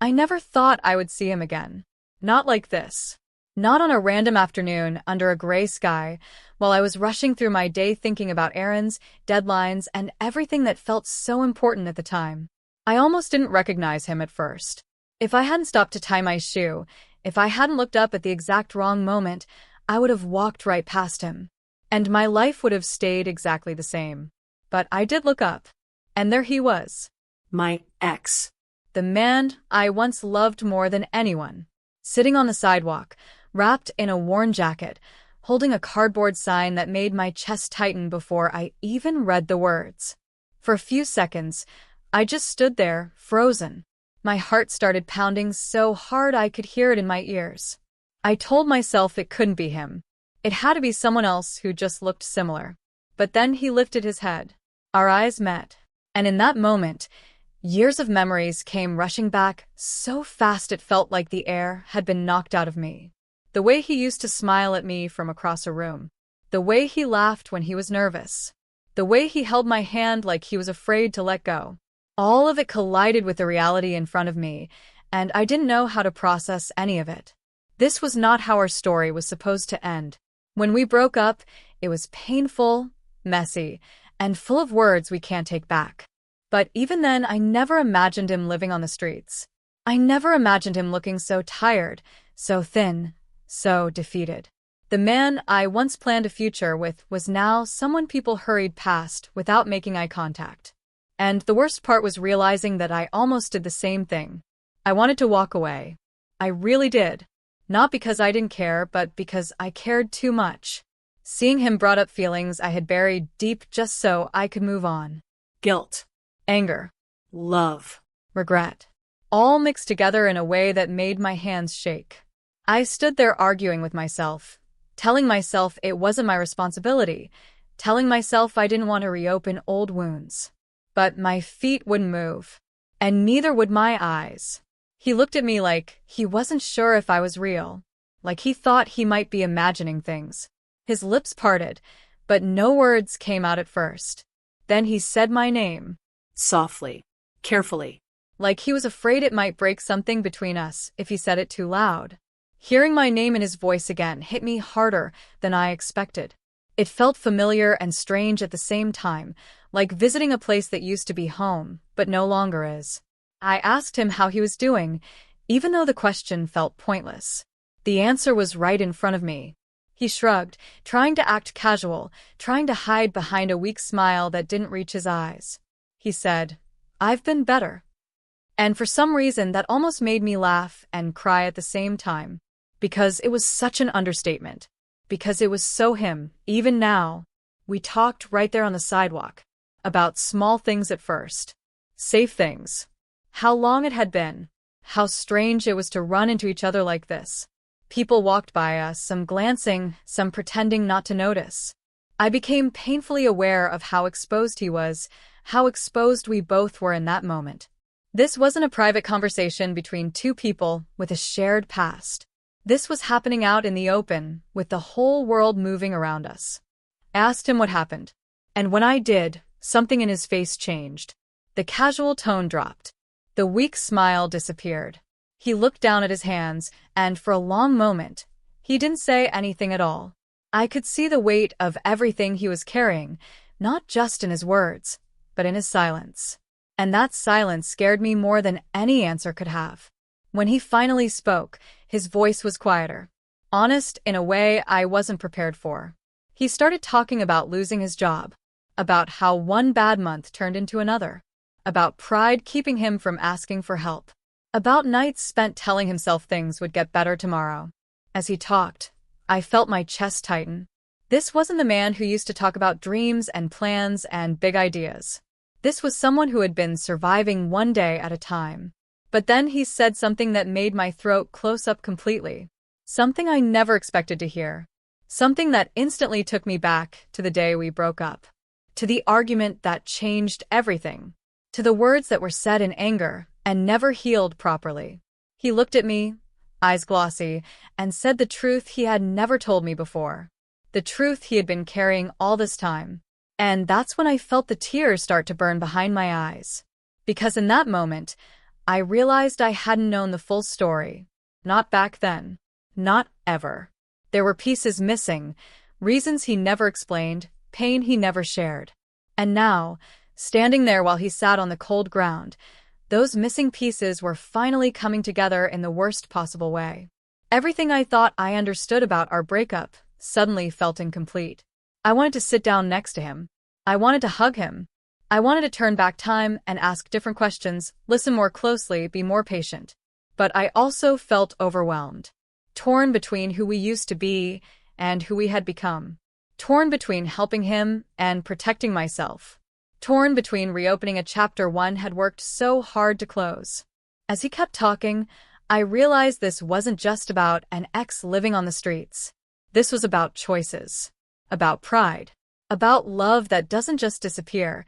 I never thought I would see him again. Not like this. Not on a random afternoon under a gray sky, while I was rushing through my day thinking about errands, deadlines, and everything that felt so important at the time. I almost didn't recognize him at first. If I hadn't stopped to tie my shoe, if I hadn't looked up at the exact wrong moment, I would have walked right past him. And my life would have stayed exactly the same. But I did look up, and there he was. My ex. The man I once loved more than anyone. Sitting on the sidewalk, wrapped in a worn jacket, holding a cardboard sign that made my chest tighten before I even read the words. For a few seconds, I just stood there, frozen. My heart started pounding so hard I could hear it in my ears. I told myself it couldn't be him. It had to be someone else who just looked similar. But then he lifted his head. Our eyes met. And in that moment, years of memories came rushing back so fast it felt like the air had been knocked out of me. The way he used to smile at me from across a room. The way he laughed when he was nervous. The way he held my hand like he was afraid to let go. All of it collided with the reality in front of me, and I didn't know how to process any of it. This was not how our story was supposed to end. When we broke up, it was painful, messy, and full of words we can't take back. But even then, I never imagined him living on the streets. I never imagined him looking so tired, so thin, so defeated. The man I once planned a future with was now someone people hurried past without making eye contact. And the worst part was realizing that I almost did the same thing. I wanted to walk away. I really did. Not because I didn't care, but because I cared too much. Seeing him brought up feelings I had buried deep just so I could move on. Guilt. Anger. Love. Regret. All mixed together in a way that made my hands shake. I stood there arguing with myself, telling myself it wasn't my responsibility, telling myself I didn't want to reopen old wounds. But my feet wouldn't move, and neither would my eyes. He looked at me like he wasn't sure if I was real, like he thought he might be imagining things. His lips parted, but no words came out at first. Then he said my name. Softly. Carefully. Like he was afraid it might break something between us if he said it too loud. Hearing my name in his voice again hit me harder than I expected. It felt familiar and strange at the same time, like visiting a place that used to be home, but no longer is. I asked him how he was doing, even though the question felt pointless. The answer was right in front of me. He shrugged, trying to act casual, trying to hide behind a weak smile that didn't reach his eyes. He said, "I've been better." And for some reason that almost made me laugh and cry at the same time. Because it was such an understatement. Because it was so him, even now. We talked right there on the sidewalk. About small things at first. Safe things. How long it had been. How strange it was to run into each other like this. People walked by us, some glancing, some pretending not to notice. I became painfully aware of how exposed he was, how exposed we both were in that moment. This wasn't a private conversation between two people with a shared past. This was happening out in the open, with the whole world moving around us. I asked him what happened. And when I did, something in his face changed. The casual tone dropped. The weak smile disappeared. He looked down at his hands, and for a long moment, he didn't say anything at all. I could see the weight of everything he was carrying, not just in his words, but in his silence. And that silence scared me more than any answer could have. When he finally spoke, his voice was quieter. Honest in a way I wasn't prepared for. He started talking about losing his job. About how one bad month turned into another. About pride keeping him from asking for help. About nights spent telling himself things would get better tomorrow. As he talked, I felt my chest tighten. This wasn't the man who used to talk about dreams and plans and big ideas. This was someone who had been surviving one day at a time. But then he said something that made my throat close up completely. Something I never expected to hear. Something that instantly took me back to the day we broke up. To the argument that changed everything. To the words that were said in anger and never healed properly. He looked at me, eyes glossy, and said the truth he had never told me before. The truth he had been carrying all this time. And that's when I felt the tears start to burn behind my eyes. Because in that moment, I realized I hadn't known the full story. Not back then. Not ever. There were pieces missing, reasons he never explained, pain he never shared. And now, standing there while he sat on the cold ground, those missing pieces were finally coming together in the worst possible way. Everything I thought I understood about our breakup suddenly felt incomplete. I wanted to sit down next to him. I wanted to hug him. I wanted to turn back time and ask different questions, listen more closely, be more patient. But I also felt overwhelmed. Torn between who we used to be and who we had become. Torn between helping him and protecting myself. Torn between reopening a chapter one had worked so hard to close. As he kept talking, I realized this wasn't just about an ex living on the streets. This was about choices. About pride. About love that doesn't just disappear,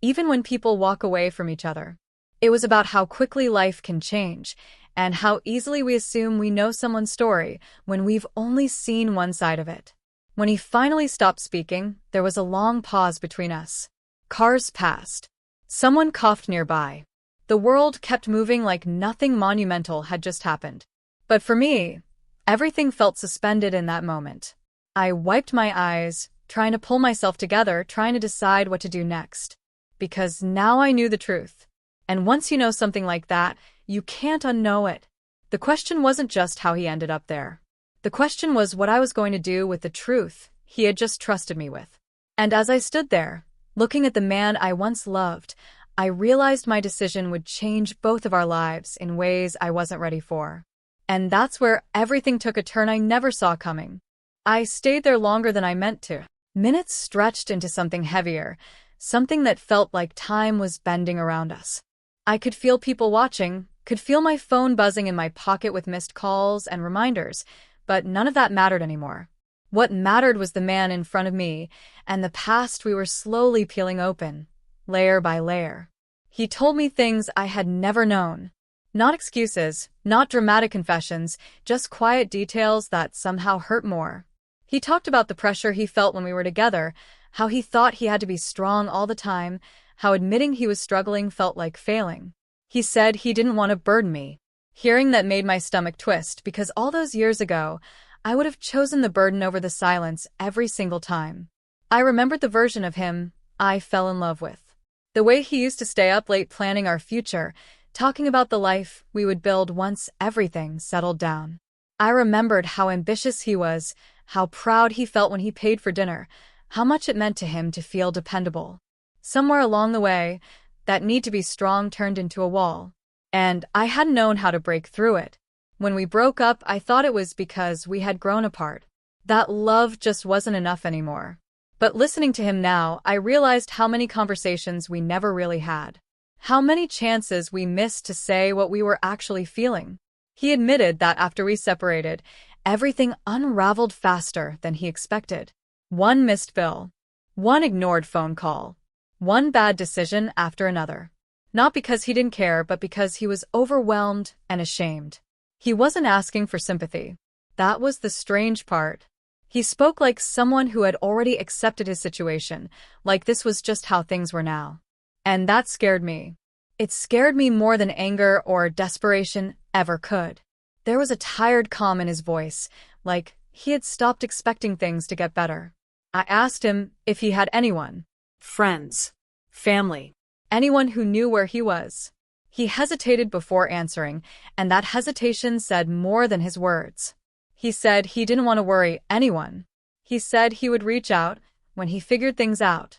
even when people walk away from each other. It was about how quickly life can change, and how easily we assume we know someone's story when we've only seen one side of it. When he finally stopped speaking, there was a long pause between us. Cars passed. Someone coughed nearby. The world kept moving like nothing monumental had just happened. But for me, everything felt suspended in that moment. I wiped my eyes, trying to pull myself together, trying to decide what to do next. Because now I knew the truth. And once you know something like that, you can't unknow it. The question wasn't just how he ended up there. The question was what I was going to do with the truth he had just trusted me with. And as I stood there, looking at the man I once loved, I realized my decision would change both of our lives in ways I wasn't ready for. And that's where everything took a turn I never saw coming. I stayed there longer than I meant to. Minutes stretched into something heavier, something that felt like time was bending around us. I could feel people watching, could feel my phone buzzing in my pocket with missed calls and reminders, but none of that mattered anymore. What mattered was the man in front of me and the past we were slowly peeling open, layer by layer. He told me things I had never known. Not excuses, not dramatic confessions, just quiet details that somehow hurt more. He talked about the pressure he felt when we were together, how he thought he had to be strong all the time, how admitting he was struggling felt like failing. He said he didn't want to burden me. Hearing that made my stomach twist because all those years ago, I would have chosen the burden over the silence every single time. I remembered the version of him I fell in love with. The way he used to stay up late planning our future, talking about the life we would build once everything settled down. I remembered how ambitious he was, how proud he felt when he paid for dinner, how much it meant to him to feel dependable. Somewhere along the way, that need to be strong turned into a wall. And I hadn't known how to break through it. When we broke up, I thought it was because we had grown apart. That love just wasn't enough anymore. But listening to him now, I realized how many conversations we never really had. How many chances we missed to say what we were actually feeling. He admitted that after we separated, everything unraveled faster than he expected. One missed bill. One ignored phone call. One bad decision after another. Not because he didn't care, but because he was overwhelmed and ashamed. He wasn't asking for sympathy. That was the strange part. He spoke like someone who had already accepted his situation, like this was just how things were now. And that scared me. It scared me more than anger or desperation ever could. There was a tired calm in his voice, like he had stopped expecting things to get better. I asked him if he had anyone. Friends. Family. Anyone who knew where he was. He hesitated before answering, and that hesitation said more than his words. He said he didn't want to worry anyone. He said he would reach out when he figured things out.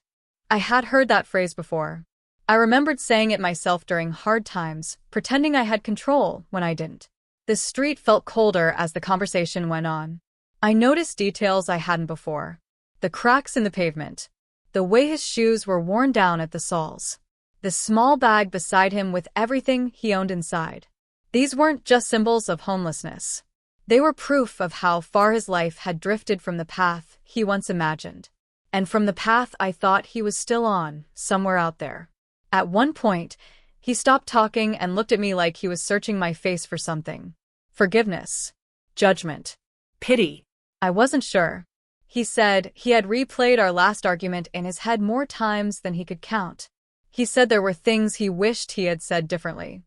I had heard that phrase before. I remembered saying it myself during hard times, pretending I had control when I didn't. The street felt colder as the conversation went on. I noticed details I hadn't before. The cracks in the pavement. The way his shoes were worn down at the soles. The small bag beside him with everything he owned inside. These weren't just symbols of homelessness. They were proof of how far his life had drifted from the path he once imagined. And from the path I thought he was still on, somewhere out there. At one point, he stopped talking and looked at me like he was searching my face for something. Forgiveness. Judgment. Pity. I wasn't sure. He said he had replayed our last argument in his head more times than he could count. He said there were things he wished he had said differently.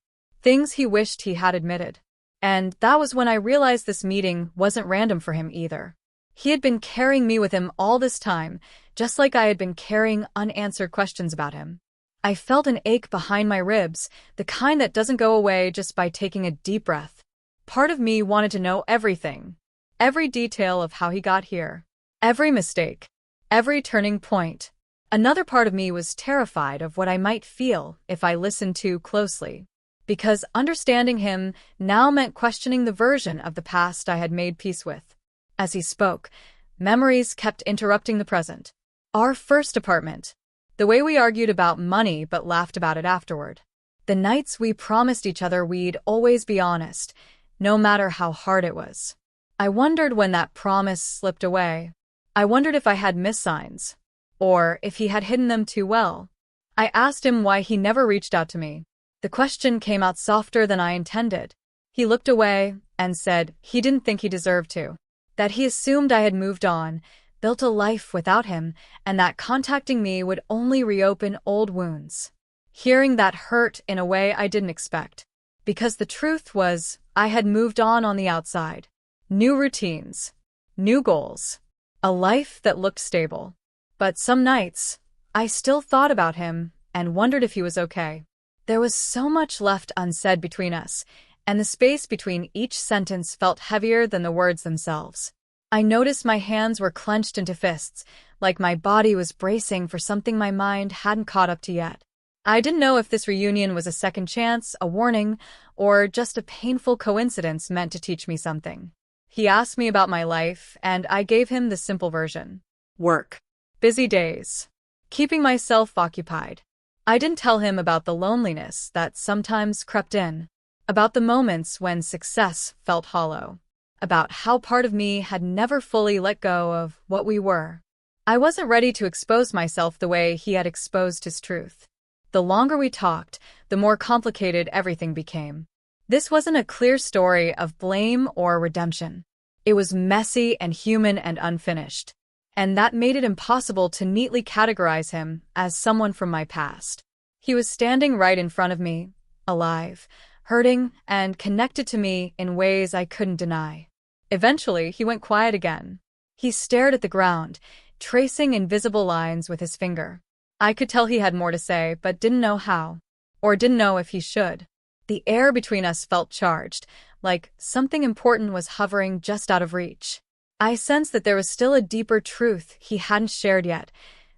things he wished he had admitted. And that was when I realized this meeting wasn't random for him either. He had been carrying me with him all this time, just like I had been carrying unanswered questions about him. I felt an ache behind my ribs, the kind that doesn't go away just by taking a deep breath. Part of me wanted to know everything. Every detail of how he got here. Every mistake. Every turning point. Another part of me was terrified of what I might feel if I listened too closely. Because understanding him now meant questioning the version of the past I had made peace with. As he spoke, memories kept interrupting the present. Our first apartment. The way we argued about money but laughed about it afterward. The nights we promised each other we'd always be honest, no matter how hard it was. I wondered when that promise slipped away. I wondered if I had missed signs, or if he had hidden them too well. I asked him why he never reached out to me. The question came out softer than I intended. He looked away and said he didn't think he deserved to. That he assumed I had moved on, built a life without him, and that contacting me would only reopen old wounds. Hearing that hurt in a way I didn't expect. Because the truth was, I had moved on the outside. New routines. New goals. A life that looked stable. But some nights, I still thought about him and wondered if he was okay. There was so much left unsaid between us, and the space between each sentence felt heavier than the words themselves. I noticed my hands were clenched into fists, like my body was bracing for something my mind hadn't caught up to yet. I didn't know if this reunion was a second chance, a warning, or just a painful coincidence meant to teach me something. He asked me about my life, and I gave him the simple version. Work. Busy days. Keeping myself occupied. I didn't tell him about the loneliness that sometimes crept in, about the moments when success felt hollow, about how part of me had never fully let go of what we were. I wasn't ready to expose myself the way he had exposed his truth. The longer we talked, the more complicated everything became. This wasn't a clear story of blame or redemption. It was messy and human and unfinished. And that made it impossible to neatly categorize him as someone from my past. He was standing right in front of me, alive, hurting, and connected to me in ways I couldn't deny. Eventually, he went quiet again. He stared at the ground, tracing invisible lines with his finger. I could tell he had more to say, but didn't know how, or didn't know if he should. The air between us felt charged, like something important was hovering just out of reach. I sensed that there was still a deeper truth he hadn't shared yet,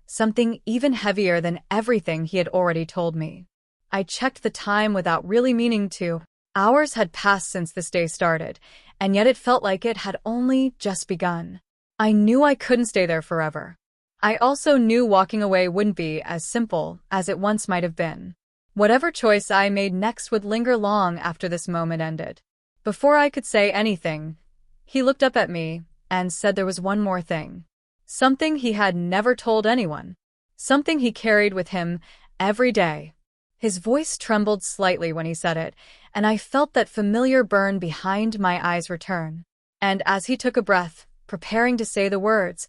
something even heavier than everything he had already told me. I checked the time without really meaning to. Hours had passed since this day started, and yet it felt like it had only just begun. I knew I couldn't stay there forever. I also knew walking away wouldn't be as simple as it once might have been. Whatever choice I made next would linger long after this moment ended. Before I could say anything, he looked up at me and said there was one more thing. Something he had never told anyone. Something he carried with him every day. His voice trembled slightly when he said it, and I felt that familiar burn behind my eyes return. And as he took a breath, preparing to say the words,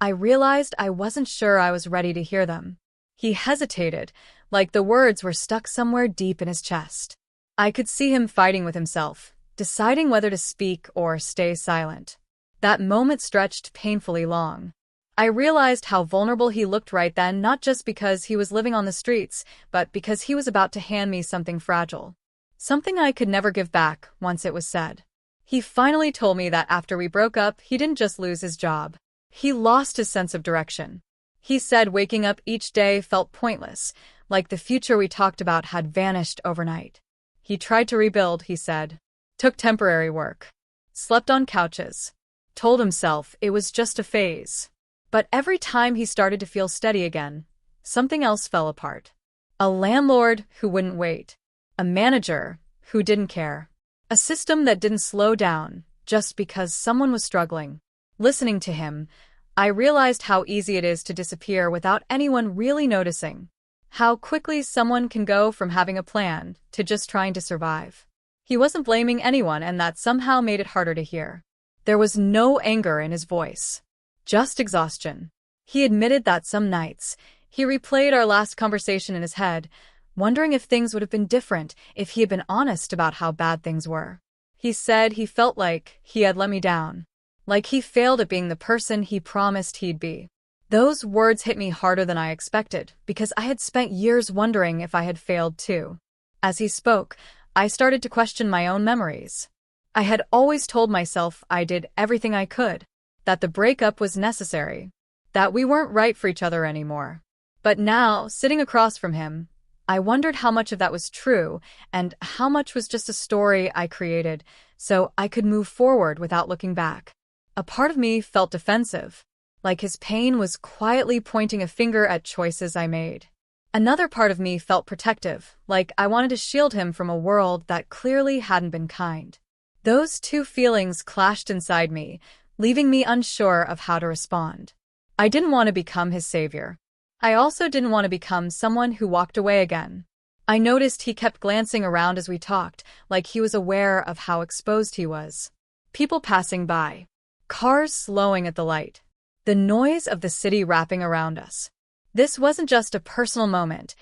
I realized I wasn't sure I was ready to hear them. He hesitated, like the words were stuck somewhere deep in his chest. I could see him fighting with himself, deciding whether to speak or stay silent. That moment stretched painfully long. I realized how vulnerable he looked right then, not just because he was living on the streets, but because he was about to hand me something fragile. Something I could never give back once it was said. He finally told me that after we broke up, he didn't just lose his job. He lost his sense of direction. He said waking up each day felt pointless, like the future we talked about had vanished overnight. He tried to rebuild, he said. Took temporary work. Slept on couches. Told himself it was just a phase. But every time he started to feel steady again, something else fell apart. A landlord who wouldn't wait. A manager who didn't care. A system that didn't slow down just because someone was struggling. Listening to him, I realized how easy it is to disappear without anyone really noticing. How quickly someone can go from having a plan to just trying to survive. He wasn't blaming anyone, and that somehow made it harder to hear. There was no anger in his voice. Just exhaustion. He admitted that some nights, he replayed our last conversation in his head, wondering if things would have been different if he had been honest about how bad things were. He said he felt like he had let me down, like he failed at being the person he promised he'd be. Those words hit me harder than I expected, because I had spent years wondering if I had failed too. As he spoke, I started to question my own memories. I had always told myself I did everything I could, that the breakup was necessary, that we weren't right for each other anymore. But now, sitting across from him, I wondered how much of that was true and how much was just a story I created so I could move forward without looking back. A part of me felt defensive, like his pain was quietly pointing a finger at choices I made. Another part of me felt protective, like I wanted to shield him from a world that clearly hadn't been kind. Those two feelings clashed inside me, leaving me unsure of how to respond. I didn't want to become his savior. I also didn't want to become someone who walked away again. I noticed he kept glancing around as we talked, like he was aware of how exposed he was. People passing by. Cars slowing at the light. The noise of the city wrapping around us. This wasn't just a personal moment.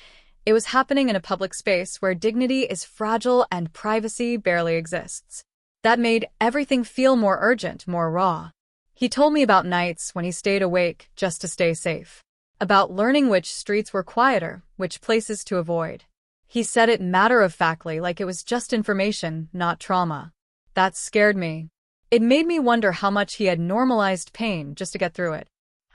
It was happening in a public space where dignity is fragile and privacy barely exists. That made everything feel more urgent, more raw. He told me about nights when he stayed awake just to stay safe. About learning which streets were quieter, which places to avoid. He said it matter-of-factly, like it was just information, not trauma. That scared me. It made me wonder how much he had normalized pain just to get through it.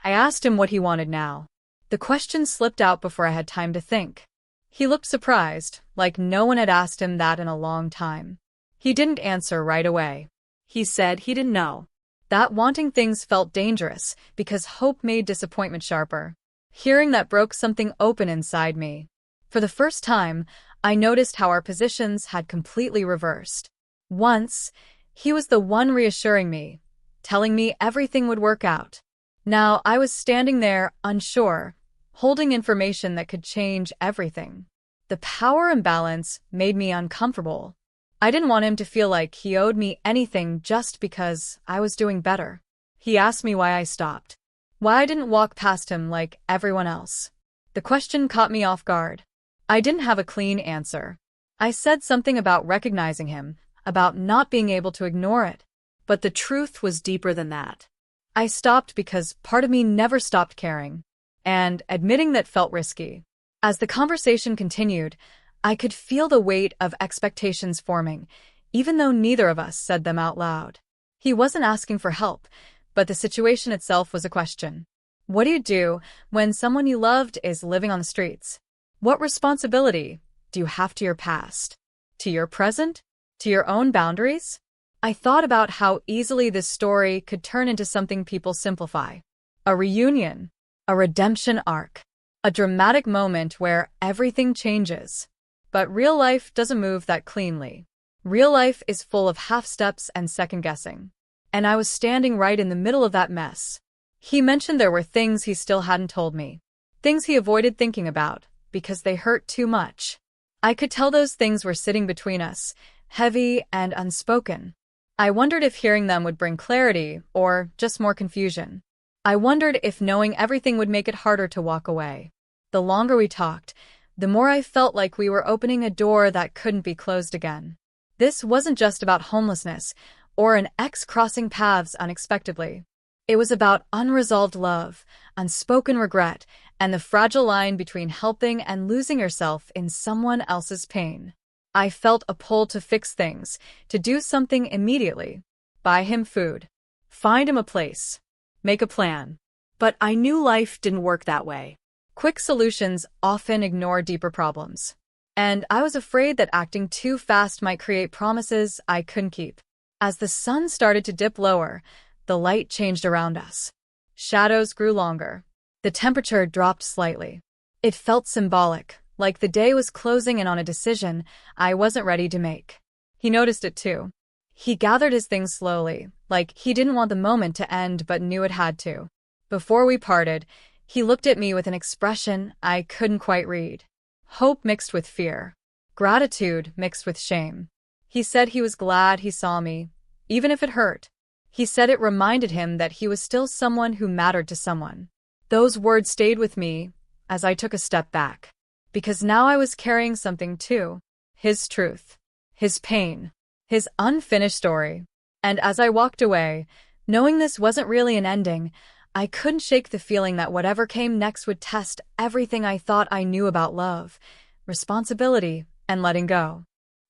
I asked him what he wanted now. The question slipped out before I had time to think. He looked surprised, like no one had asked him that in a long time. He didn't answer right away. He said he didn't know. That wanting things felt dangerous because hope made disappointment sharper. Hearing that broke something open inside me. For the first time, I noticed how our positions had completely reversed. Once, he was the one reassuring me, telling me everything would work out. Now I was standing there, unsure, holding information that could change everything. The power imbalance made me uncomfortable. I didn't want him to feel like he owed me anything just because I was doing better. He asked me why I stopped. Why I didn't walk past him like everyone else. The question caught me off guard. I didn't have a clean answer. I said something about recognizing him, about not being able to ignore it. But the truth was deeper than that. I stopped because part of me never stopped caring, and admitting that felt risky. As the conversation continued, I could feel the weight of expectations forming, even though neither of us said them out loud. He wasn't asking for help, but the situation itself was a question. What do you do when someone you loved is living on the streets? What responsibility do you have to your past? To your present? To your own boundaries? I thought about how easily this story could turn into something people simplify. A reunion. A redemption arc. A dramatic moment where everything changes. But real life doesn't move that cleanly. Real life is full of half-steps and second-guessing. And I was standing right in the middle of that mess. He mentioned there were things he still hadn't told me. Things he avoided thinking about, because they hurt too much. I could tell those things were sitting between us, heavy and unspoken. I wondered if hearing them would bring clarity, or just more confusion. I wondered if knowing everything would make it harder to walk away. The longer we talked, the more I felt like we were opening a door that couldn't be closed again. This wasn't just about homelessness, or an ex crossing paths unexpectedly. It was about unresolved love, unspoken regret, and the fragile line between helping and losing yourself in someone else's pain. I felt a pull to fix things, to do something immediately. Buy him food. Find him a place. Make a plan. But I knew life didn't work that way. Quick solutions often ignore deeper problems. And I was afraid that acting too fast might create promises I couldn't keep. As the sun started to dip lower, the light changed around us. Shadows grew longer. The temperature dropped slightly. It felt symbolic, like the day was closing in on a decision I wasn't ready to make. He noticed it too. He gathered his things slowly, like he didn't want the moment to end but knew it had to. Before we parted, he looked at me with an expression I couldn't quite read. Hope mixed with fear. Gratitude mixed with shame. He said he was glad he saw me, even if it hurt. He said it reminded him that he was still someone who mattered to someone. Those words stayed with me as I took a step back. because now I was carrying something too. His truth. His pain. His unfinished story. And as I walked away, knowing this wasn't really an ending, I couldn't shake the feeling that whatever came next would test everything I thought I knew about love, responsibility, and letting go.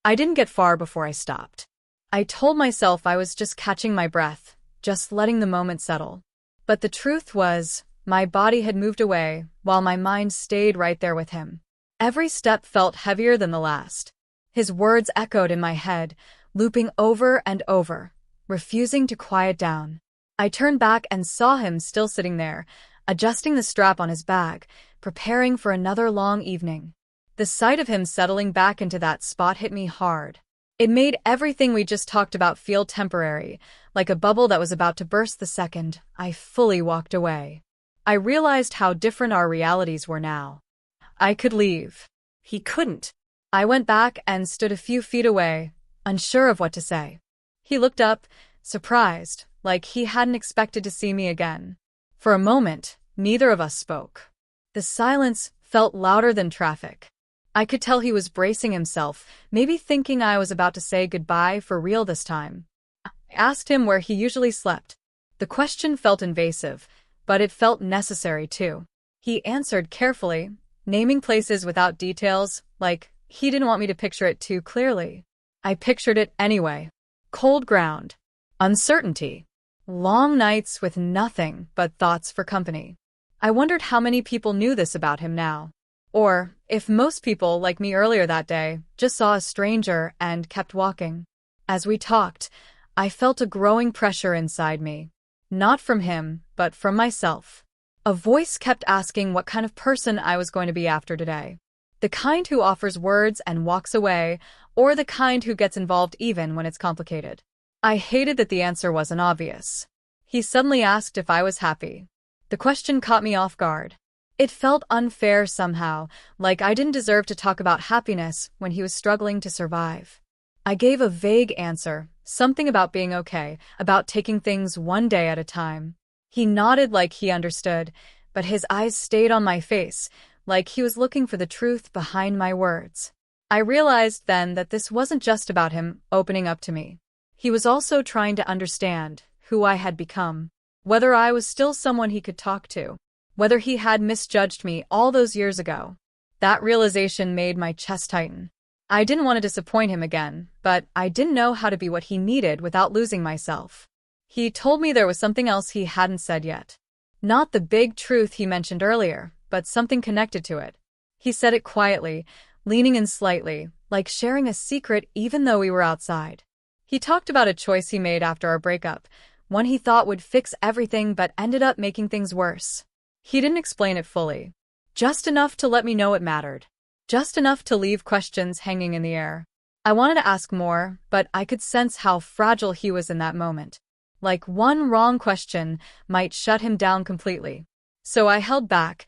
I didn't get far before I stopped. I told myself I was just catching my breath, just letting the moment settle. But the truth was, my body had moved away, while my mind stayed right there with him. Every step felt heavier than the last. His words echoed in my head, looping over and over, refusing to quiet down. I turned back and saw him still sitting there, adjusting the strap on his bag, preparing for another long evening. The sight of him settling back into that spot hit me hard. It made everything we just talked about feel temporary, like a bubble that was about to burst the second I fully walked away. I realized how different our realities were now. I could leave. He couldn't. I went back and stood a few feet away, unsure of what to say. He looked up, surprised, like he hadn't expected to see me again. For a moment, neither of us spoke. The silence felt louder than traffic. I could tell he was bracing himself, maybe thinking I was about to say goodbye for real this time. I asked him where he usually slept. The question felt invasive, but it felt necessary too. He answered carefully, naming places without details, like he didn't want me to picture it too clearly. I pictured it anyway. Cold ground. Uncertainty. Long nights with nothing but thoughts for company. I wondered how many people knew this about him now. Or, if most people, like me earlier that day, just saw a stranger and kept walking. As we talked, I felt a growing pressure inside me. Not from him, but from myself. A voice kept asking what kind of person I was going to be after today. The kind who offers words and walks away, or the kind who gets involved even when it's complicated. I hated that the answer wasn't obvious. He suddenly asked if I was happy. The question caught me off guard. It felt unfair somehow, like I didn't deserve to talk about happiness when he was struggling to survive. I gave a vague answer, something about being okay, about taking things one day at a time. He nodded like he understood, but his eyes stayed on my face, like he was looking for the truth behind my words. I realized then that this wasn't just about him opening up to me. He was also trying to understand who I had become, whether I was still someone he could talk to, whether he had misjudged me all those years ago. That realization made my chest tighten. I didn't want to disappoint him again, but I didn't know how to be what he needed without losing myself. He told me there was something else he hadn't said yet. Not the big truth he mentioned earlier, but something connected to it. He said it quietly, leaning in slightly, like sharing a secret even though we were outside. He talked about a choice he made after our breakup, one he thought would fix everything but ended up making things worse. He didn't explain it fully. Just enough to let me know it mattered. Just enough to leave questions hanging in the air. I wanted to ask more, but I could sense how fragile he was in that moment. Like one wrong question might shut him down completely. So I held back,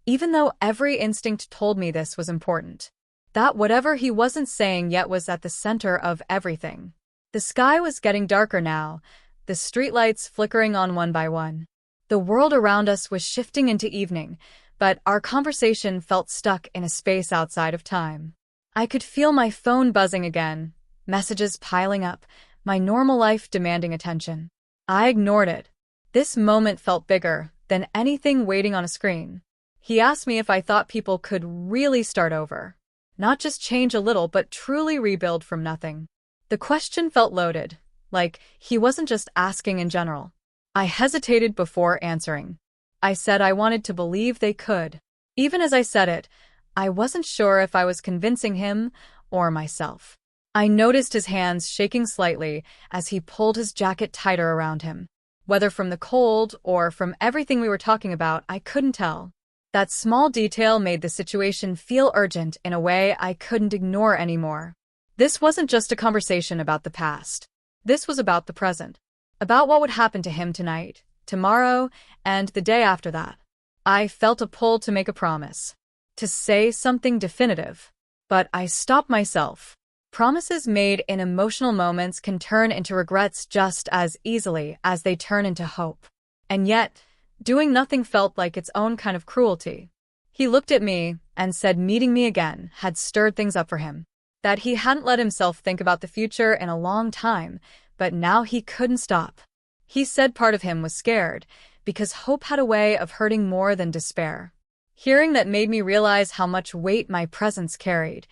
even though every instinct told me this was important. That whatever he wasn't saying yet was at the center of everything. The sky was getting darker now, the streetlights flickering on one by one. The world around us was shifting into evening, but our conversation felt stuck in a space outside of time. I could feel my phone buzzing again, messages piling up, my normal life demanding attention. I ignored it. This moment felt bigger than anything waiting on a screen. He asked me if I thought people could really start over. Not just change a little, but truly rebuild from nothing. The question felt loaded, like he wasn't just asking in general. I hesitated before answering. I said I wanted to believe they could. Even as I said it, I wasn't sure if I was convincing him or myself. I noticed his hands shaking slightly as he pulled his jacket tighter around him. Whether from the cold or from everything we were talking about, I couldn't tell. That small detail made the situation feel urgent in a way I couldn't ignore anymore. This wasn't just a conversation about the past. This was about the present. About what would happen to him tonight, tomorrow, and the day after that. I felt a pull to make a promise. To say something definitive. But I stopped myself. Promises made in emotional moments can turn into regrets just as easily as they turn into hope. And yet, doing nothing felt like its own kind of cruelty. He looked at me and said meeting me again had stirred things up for him. That he hadn't let himself think about the future in a long time, but now he couldn't stop. He said part of him was scared, because hope had a way of hurting more than despair. Hearing that made me realize how much weight my presence carried,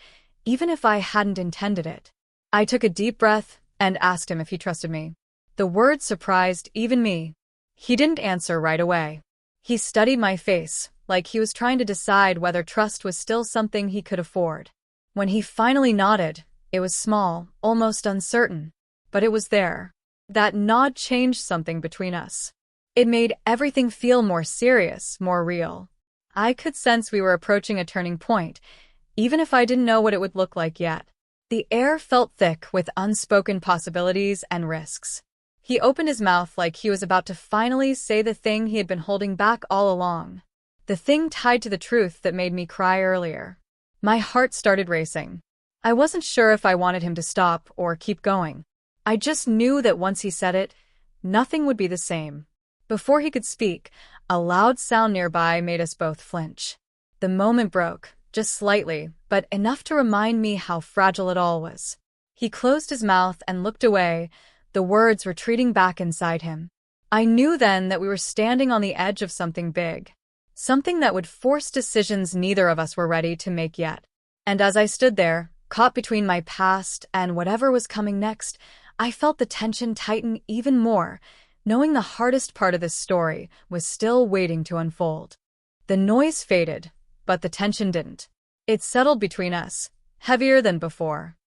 even if I hadn't intended it. I took a deep breath and asked him if he trusted me. The words surprised even me. He didn't answer right away. He studied my face, like he was trying to decide whether trust was still something he could afford. When he finally nodded, it was small, almost uncertain, but it was there. That nod changed something between us. It made everything feel more serious, more real. I could sense we were approaching a turning point, even if I didn't know what it would look like yet. The air felt thick with unspoken possibilities and risks. He opened his mouth like he was about to finally say the thing he had been holding back all along. The thing tied to the truth that made me cry earlier. My heart started racing. I wasn't sure if I wanted him to stop or keep going. I just knew that once he said it, nothing would be the same. Before he could speak, a loud sound nearby made us both flinch. The moment broke, just slightly, but enough to remind me how fragile it all was. He closed his mouth and looked away, the words retreating back inside him. I knew then that we were standing on the edge of something big. Something that would force decisions neither of us were ready to make yet. And as I stood there, caught between my past and whatever was coming next, I felt the tension tighten even more, knowing the hardest part of this story was still waiting to unfold. The noise faded, but the tension didn't. It settled between us, heavier than before.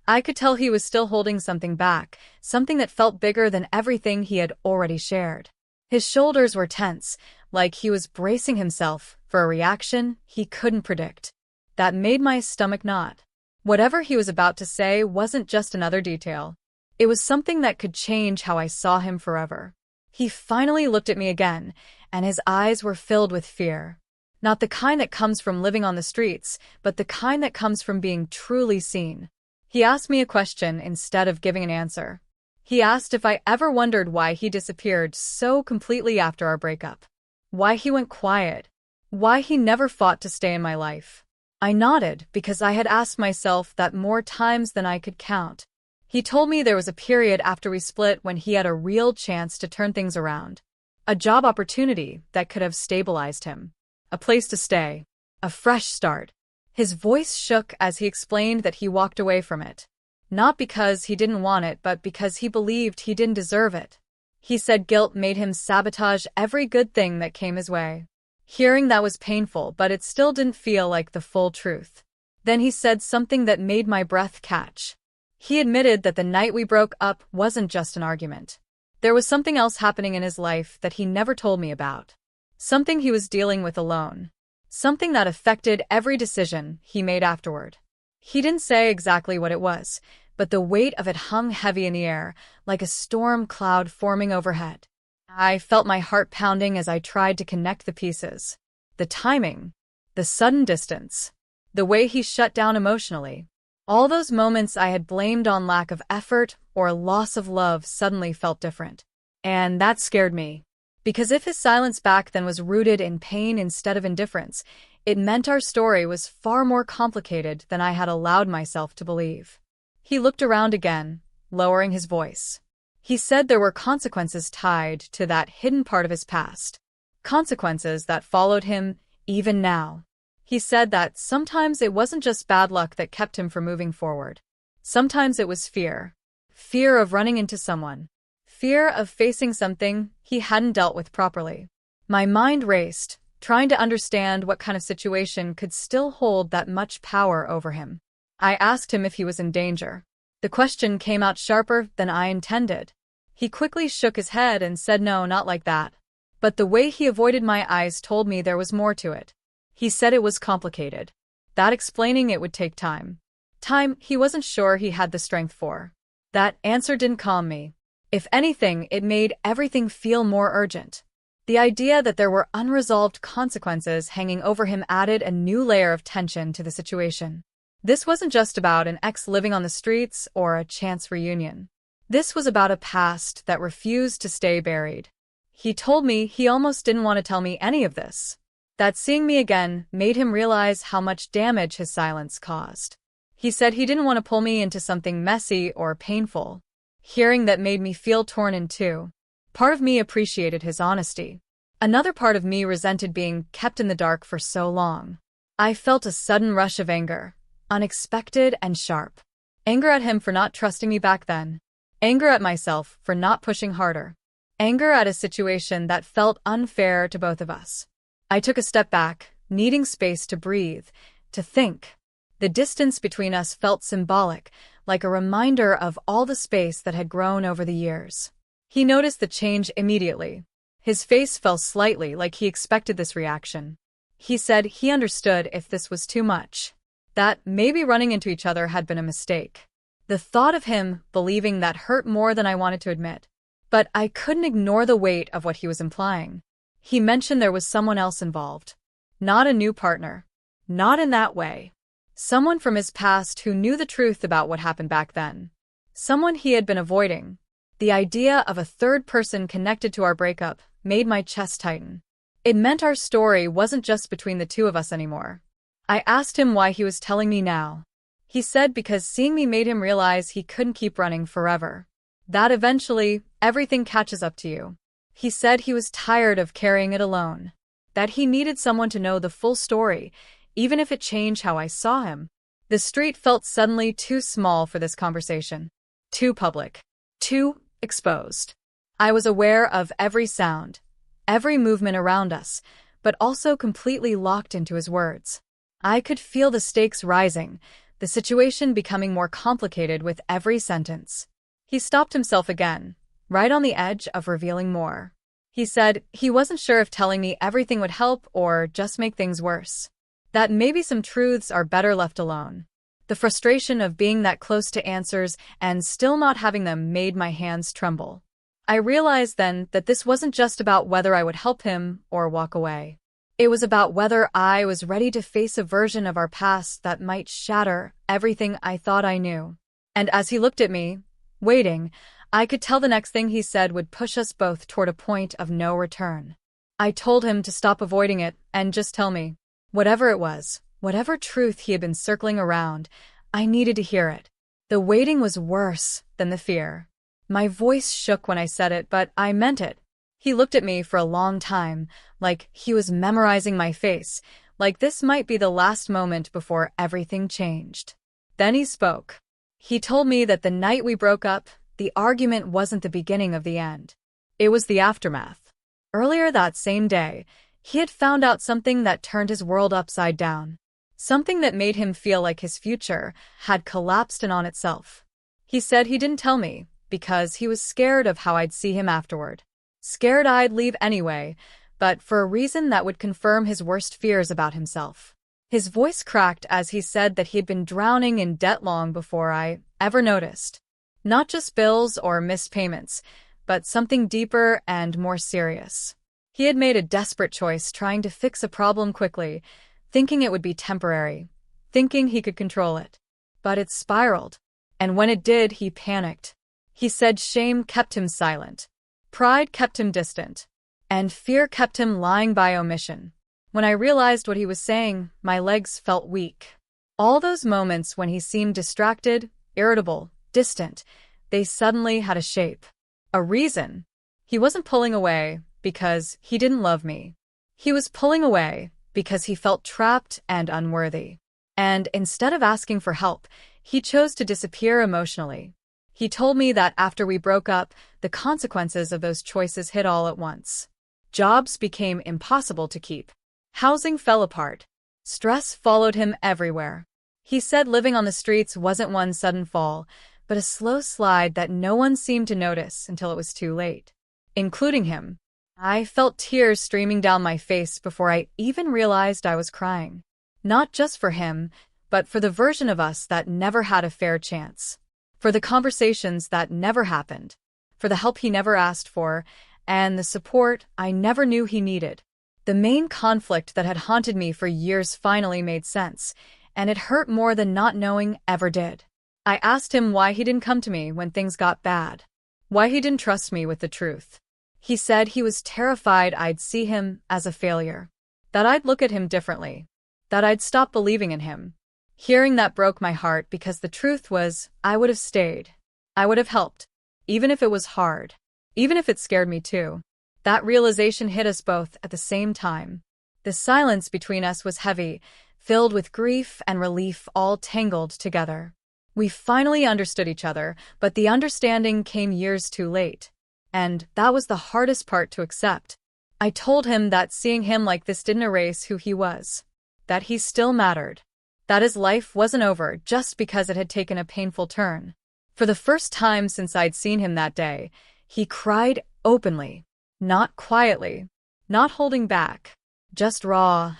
I could tell he was still holding something back, something that felt bigger than everything he had already shared. His shoulders were tense, like he was bracing himself for a reaction he couldn't predict. That made my stomach knot. Whatever he was about to say wasn't just another detail. It was something that could change how I saw him forever. He finally looked at me again, and his eyes were filled with fear. Not the kind that comes from living on the streets, but the kind that comes from being truly seen. He asked me a question instead of giving an answer. He asked if I ever wondered why he disappeared so completely after our breakup. Why he went quiet. Why he never fought to stay in my life. I nodded because I had asked myself that more times than I could count. He told me there was a period after we split when he had a real chance to turn things around. A job opportunity that could have stabilized him. A place to stay. A fresh start. His voice shook as he explained that he walked away from it. Not because he didn't want it, but because he believed he didn't deserve it. He said guilt made him sabotage every good thing that came his way. Hearing that was painful, but it still didn't feel like the full truth. Then he said something that made my breath catch. He admitted that the night we broke up wasn't just an argument. There was something else happening in his life that he never told me about. Something he was dealing with alone. Something that affected every decision he made afterward. He didn't say exactly what it was, but the weight of it hung heavy in the air, like a storm cloud forming overhead. I felt my heart pounding as I tried to connect the pieces. The timing, the sudden distance, the way he shut down emotionally. All those moments I had blamed on lack of effort or loss of love suddenly felt different. And that scared me. Because if his silence back then was rooted in pain instead of indifference, it meant our story was far more complicated than I had allowed myself to believe. He looked around again, lowering his voice. He said there were consequences tied to that hidden part of his past. Consequences that followed him, even now. He said that sometimes it wasn't just bad luck that kept him from moving forward. Sometimes it was fear. Fear of running into someone. Fear of facing something he hadn't dealt with properly. My mind raced, trying to understand what kind of situation could still hold that much power over him. I asked him if he was in danger. The question came out sharper than I intended. He quickly shook his head and said no, not like that. But the way he avoided my eyes told me there was more to it. He said it was complicated. That explaining it would take time. Time he wasn't sure he had the strength for. That answer didn't calm me. If anything, it made everything feel more urgent. The idea that there were unresolved consequences hanging over him added a new layer of tension to the situation. This wasn't just about an ex living on the streets or a chance reunion. This was about a past that refused to stay buried. He told me he almost didn't want to tell me any of this. that seeing me again made him realize how much damage his silence caused. He said he didn't want to pull me into something messy or painful. Hearing that made me feel torn in two. Part of me appreciated his honesty. Another part of me resented being kept in the dark for so long. I felt a sudden rush of anger, unexpected and sharp. Anger at him for not trusting me back then. Anger at myself for not pushing harder. Anger at a situation that felt unfair to both of us. I took a step back, needing space to breathe, to think. The distance between us felt symbolic, like a reminder of all the space that had grown over the years. He noticed the change immediately. His face fell slightly, like he expected this reaction. He said he understood if this was too much. That maybe running into each other had been a mistake. The thought of him believing that hurt more than I wanted to admit. But I couldn't ignore the weight of what he was implying. He mentioned there was someone else involved. Not a new partner. Not in that way. Someone from his past who knew the truth about what happened back then. Someone he had been avoiding. The idea of a third person connected to our breakup made my chest tighten. It meant our story wasn't just between the two of us anymore. I asked him why he was telling me now. He said because seeing me made him realize he couldn't keep running forever. That eventually, everything catches up to you. He said he was tired of carrying it alone. That he needed someone to know the full story, even if it changed how I saw him. The street felt suddenly too small for this conversation. Too public. Too exposed. I was aware of every sound, every movement around us, but also completely locked into his words. I could feel the stakes rising, the situation becoming more complicated with every sentence. He stopped himself again, right on the edge of revealing more. He said he wasn't sure if telling me everything would help or just make things worse. That maybe some truths are better left alone. The frustration of being that close to answers and still not having them made my hands tremble. I realized then that this wasn't just about whether I would help him or walk away. It was about whether I was ready to face a version of our past that might shatter everything I thought I knew. And as he looked at me, waiting, I could tell the next thing he said would push us both toward a point of no return. I told him to stop avoiding it and just tell me. Whatever it was, whatever truth he had been circling around, I needed to hear it. The waiting was worse than the fear. My voice shook when I said it, but I meant it. He looked at me for a long time, like he was memorizing my face, like this might be the last moment before everything changed. Then he spoke. He told me that the night we broke up, the argument wasn't the beginning of the end. It was the aftermath. Earlier that same day, he had found out something that turned his world upside down. Something that made him feel like his future had collapsed in on itself. He said he didn't tell me because he was scared of how I'd see him afterward. Scared I'd leave anyway, but for a reason that would confirm his worst fears about himself. His voice cracked as he said that he had been drowning in debt long before I ever noticed. Not just bills or missed payments, but something deeper and more serious. He had made a desperate choice trying to fix a problem quickly, thinking it would be temporary, thinking he could control it. But it spiraled, and when it did, he panicked. He said shame kept him silent, pride kept him distant, and fear kept him lying by omission. When I realized what he was saying, my legs felt weak. All those moments when he seemed distracted, irritable, distant, they suddenly had a shape. A reason. He wasn't pulling away because he didn't love me. He was pulling away because he felt trapped and unworthy. And instead of asking for help, he chose to disappear emotionally. He told me that after we broke up, the consequences of those choices hit all at once. Jobs became impossible to keep. Housing fell apart. Stress followed him everywhere. He said living on the streets wasn't one sudden fall, but a slow slide that no one seemed to notice until it was too late, including him. I felt tears streaming down my face before I even realized I was crying. Not just for him, but for the version of us that never had a fair chance. For the conversations that never happened. For the help he never asked for, and the support I never knew he needed. The main conflict that had haunted me for years finally made sense, and it hurt more than not knowing ever did. I asked him why he didn't come to me when things got bad. Why he didn't trust me with the truth. He said he was terrified I'd see him as a failure. that I'd look at him differently, that I'd stop believing in him. Hearing that broke my heart because the truth was, I would have stayed. I would have helped. Even if it was hard. Even if it scared me too. That realization hit us both at the same time. The silence between us was heavy, filled with grief and relief all tangled together. We finally understood each other, but the understanding came years too late. And that was the hardest part to accept. I told him that seeing him like this didn't erase who he was. That he still mattered. That his life wasn't over just because it had taken a painful turn. For the first time since I'd seen him that day, he cried openly. Not quietly. Not holding back. Just raw,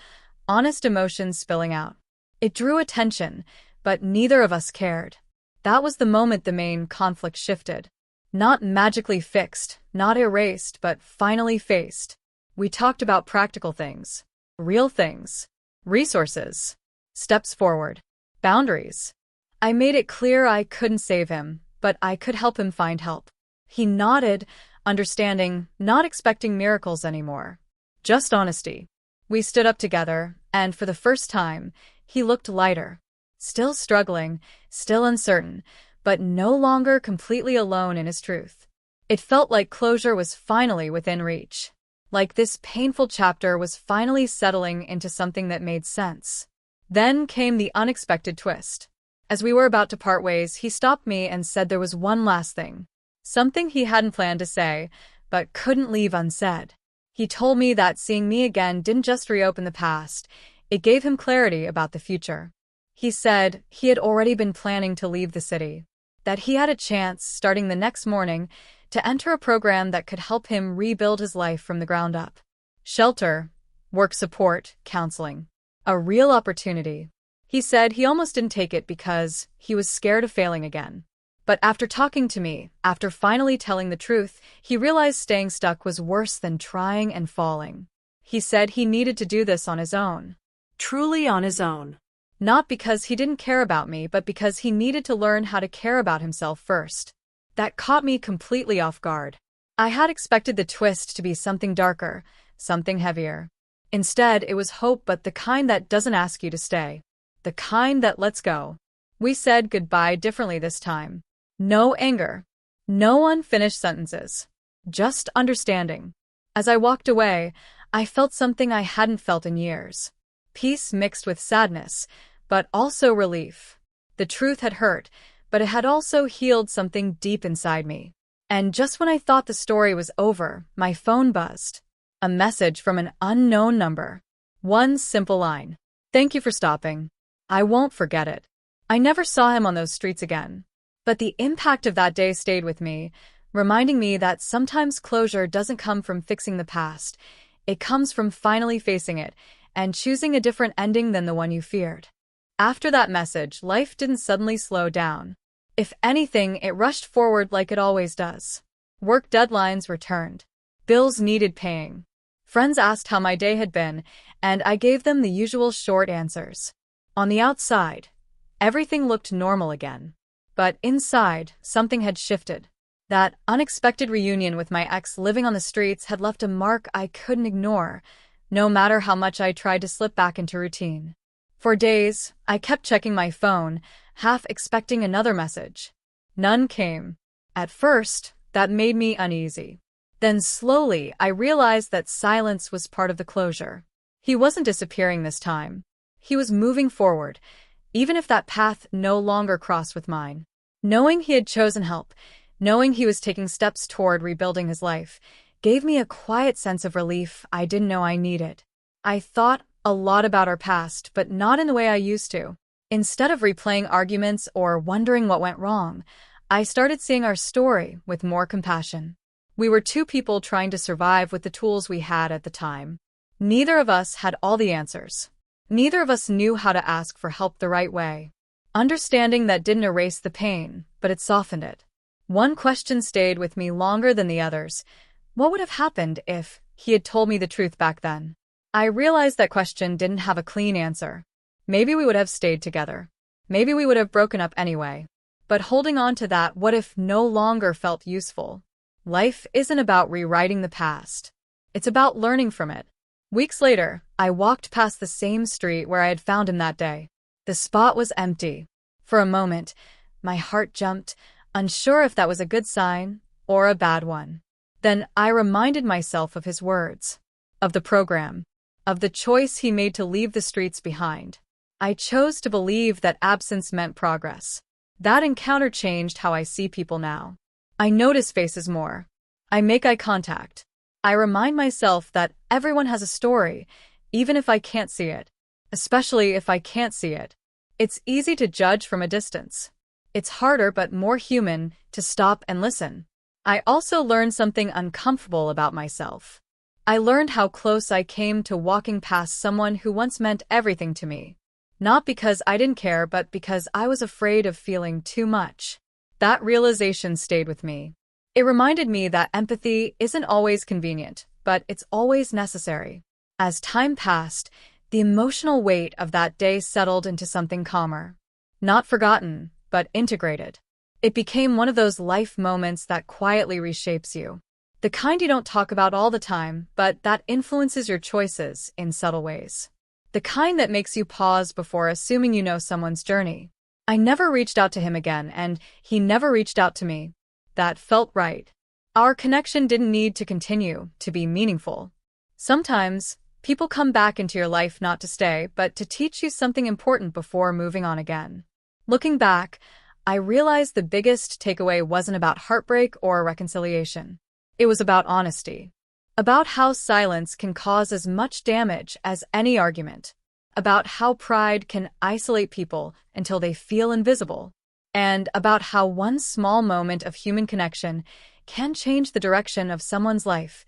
honest emotions spilling out. It drew attention, but neither of us cared. That was the moment the main conflict shifted. Not magically fixed, not erased, but finally faced. We talked about practical things. Real things. Resources. Steps forward. Boundaries. I made it clear I couldn't save him, but I could help him find help. He nodded, understanding, not expecting miracles anymore. Just honesty. We stood up together, and for the first time, he looked lighter. Still struggling, still uncertain, but no longer completely alone in his truth. It felt like closure was finally within reach. Like this painful chapter was finally settling into something that made sense. Then came the unexpected twist. As we were about to part ways, he stopped me and said there was one last thing. Something he hadn't planned to say, but couldn't leave unsaid. He told me that seeing me again didn't just reopen the past, it gave him clarity about the future. He said he had already been planning to leave the city, that he had a chance, starting the next morning, to enter a program that could help him rebuild his life from the ground up. Shelter, work support, counseling. A real opportunity. He said he almost didn't take it because he was scared of failing again. But after talking to me, after finally telling the truth, he realized staying stuck was worse than trying and falling. He said he needed to do this on his own. Truly on his own. Not because he didn't care about me, but because he needed to learn how to care about himself first. That caught me completely off guard. I had expected the twist to be something darker, something heavier. Instead, it was hope, but the kind that doesn't ask you to stay. The kind that lets go. We said goodbye differently this time. No anger. No unfinished sentences. Just understanding. As I walked away, I felt something I hadn't felt in years. Peace mixed with sadness, but also relief. The truth had hurt, but it had also healed something deep inside me. And just when I thought the story was over, my phone buzzed. A message from an unknown number. One simple line. Thank you for stopping. I won't forget it. I never saw him on those streets again. But the impact of that day stayed with me, reminding me that sometimes closure doesn't come from fixing the past. It comes from finally facing it and choosing a different ending than the one you feared. After that message, life didn't suddenly slow down. If anything, it rushed forward like it always does. Work deadlines returned. Bills needed paying. Friends asked how my day had been, and I gave them the usual short answers. On the outside, everything looked normal again. But inside, something had shifted. That unexpected reunion with my ex living on the streets had left a mark I couldn't ignore, no matter how much I tried to slip back into routine. For days, I kept checking my phone, half expecting another message. None came. At first, that made me uneasy. Then slowly, I realized that silence was part of the closure. He wasn't disappearing this time. He was moving forward, even if that path no longer crossed with mine. Knowing he had chosen help, knowing he was taking steps toward rebuilding his life, gave me a quiet sense of relief I didn't know I needed. I thought a lot about our past, but not in the way I used to. Instead of replaying arguments or wondering what went wrong, I started seeing our story with more compassion. We were two people trying to survive with the tools we had at the time. Neither of us had all the answers. Neither of us knew how to ask for help the right way. Understanding that didn't erase the pain, but it softened it. One question stayed with me longer than the others. What would have happened if he had told me the truth back then? I realized that question didn't have a clean answer. Maybe we would have stayed together. Maybe we would have broken up anyway. But holding on to that what if no longer felt useful. Life isn't about rewriting the past. It's about learning from it. Weeks later, I walked past the same street where I had found him that day. The spot was empty. For a moment, my heart jumped, unsure if that was a good sign or a bad one. Then I reminded myself of his words, of the program, of the choice he made to leave the streets behind. I chose to believe that absence meant progress. That encounter changed how I see people now. I notice faces more. I make eye contact. I remind myself that everyone has a story, even if I can't see it. Especially if I can't see it. It's easy to judge from a distance. It's harder but more human to stop and listen. I also learned something uncomfortable about myself. I learned how close I came to walking past someone who once meant everything to me. Not because I didn't care, but because I was afraid of feeling too much. That realization stayed with me. It reminded me that empathy isn't always convenient, but it's always necessary. As time passed, the emotional weight of that day settled into something calmer. Not forgotten, but integrated. It became one of those life moments that quietly reshapes you. The kind you don't talk about all the time, but that influences your choices in subtle ways. The kind that makes you pause before assuming you know someone's journey. I never reached out to him again, and he never reached out to me. That felt right. Our connection didn't need to continue to be meaningful. Sometimes, people come back into your life not to stay, but to teach you something important before moving on again. Looking back, I realized the biggest takeaway wasn't about heartbreak or reconciliation. It was about honesty. About how silence can cause as much damage as any argument. About how pride can isolate people until they feel invisible. And about how one small moment of human connection can change the direction of someone's life,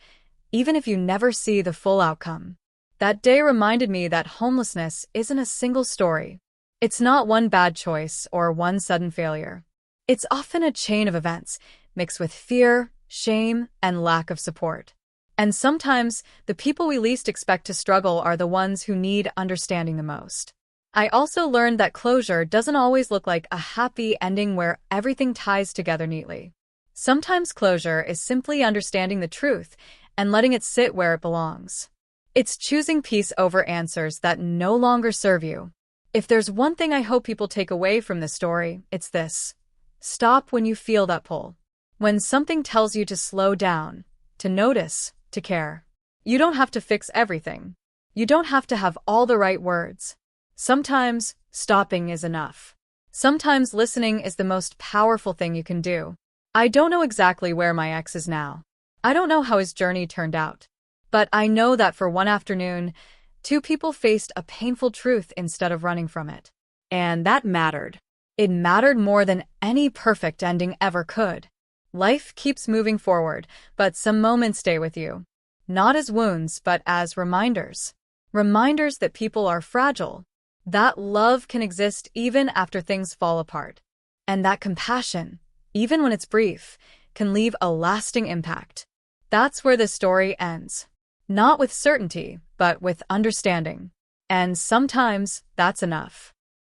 even if you never see the full outcome. That day reminded me that homelessness isn't a single story. It's not one bad choice or one sudden failure. It's often a chain of events, mixed with fear, shame, and lack of support. And sometimes, the people we least expect to struggle are the ones who need understanding the most. I also learned that closure doesn't always look like a happy ending where everything ties together neatly. Sometimes closure is simply understanding the truth and letting it sit where it belongs. It's choosing peace over answers that no longer serve you. If there's one thing I hope people take away from this story, it's this. Stop when you feel that pull. When something tells you to slow down, to notice, to care. You don't have to fix everything. You don't have to have all the right words. Sometimes, stopping is enough. Sometimes listening is the most powerful thing you can do. I don't know exactly where my ex is now. I don't know how his journey turned out. But I know that for one afternoon, two people faced a painful truth instead of running from it. And that mattered. It mattered more than any perfect ending ever could. Life keeps moving forward, but some moments stay with you. Not as wounds, but as reminders. Reminders that people are fragile. That love can exist even after things fall apart. And that compassion, even when it's brief, can leave a lasting impact. That's where the story ends. Not with certainty, but with understanding. And sometimes, that's enough.